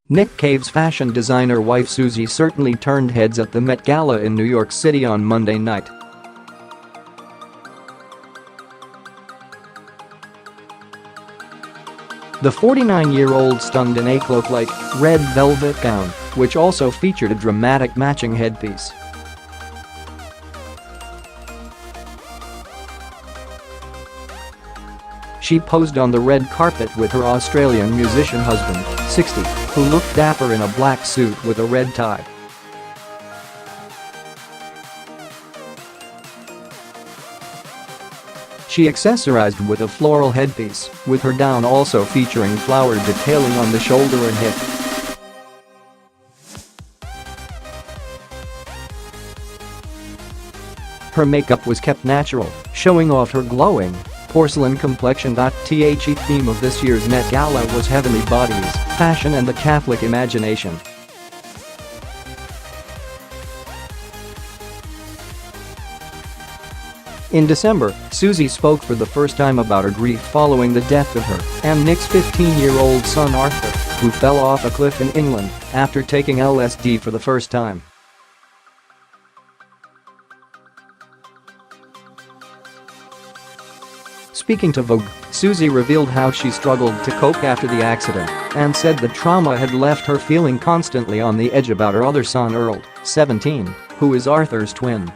Nick Cave's fashion designer wife Susie certainly turned heads at the Met Gala in New York City on Monday night. The 49-year-old stunned in a cloak-like, red velvet gown, which also featured a dramatic matching headpiece. She posed on the red carpet with her Australian musician husband, 60, who looked dapper in a black suit with a red tie. She accessorized with a floral headpiece, with her gown also featuring flower detailing on the shoulder and hip. Her makeup was kept natural, showing off her glowing, porcelain complexion.The theme of this year's Met Gala was heavenly bodies, fashion and the Catholic imagination. In December, Susie spoke for the first time about her grief following the death of her and Nick's 15-year-old son Arthur, who fell off a cliff in England after taking LSD for the first time. Speaking to Vogue, Susie revealed how she struggled to cope after the accident and said the trauma had left her feeling constantly on the edge about her other son Earl, 17, who is Arthur's twin.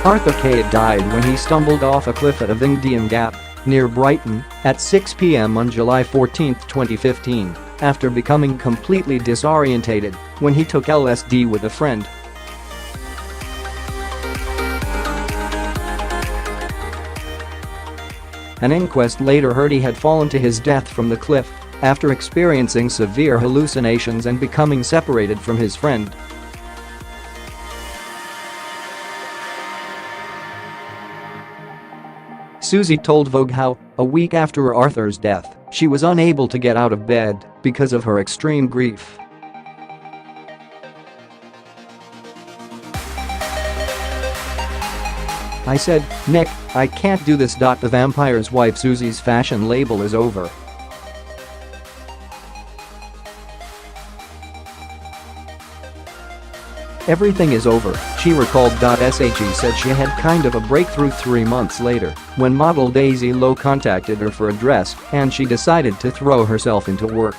Arthur K. died when he stumbled off a cliff at Ovingdean Gap, near Brighton, at 6 p.m. on July 14, 2015, after becoming completely disorientated when he took LSD with a friend. An inquest later heard he had fallen to his death from the cliff after experiencing severe hallucinations and becoming separated from his friend. Susie told Vogue how, a week after Arthur's death, she was unable to get out of bed because of her extreme grief. I said, "Nick, I can't do this. The vampire's wife Susie's fashion label is over. Everything is over," she recalled.She said she had kind of a breakthrough 3 months later when model Daisy Lowe contacted her for a dress and she decided to throw herself into work.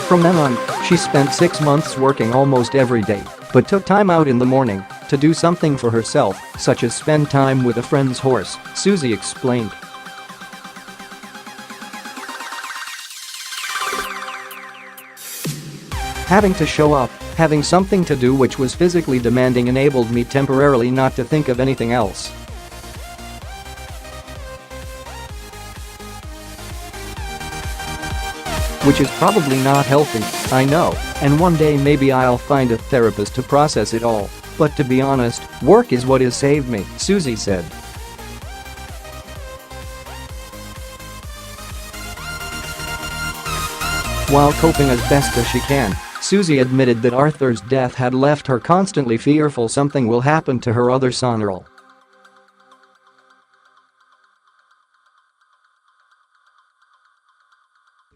From then on, she spent 6 months working almost every day, but took time out in the morning to do something for herself, such as spend time with a friend's horse, Susie explained. Having to show up, having something to do which was physically demanding enabled me temporarily not to think of anything else. Which is probably not healthy, I know, and one day maybe I'll find a therapist to process it all, but to be honest, work is what has saved me, Susie said. While coping as best as she can, Susie admitted that Arthur's death had left her constantly fearful something will happen to her other son Earl.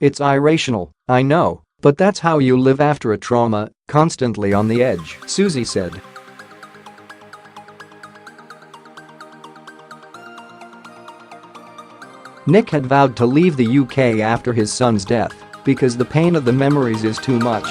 "It's irrational, I know, but that's how you live after a trauma, constantly on the edge," Susie said. Nick had vowed to leave the UK after his son's death because the pain of the memories is too much.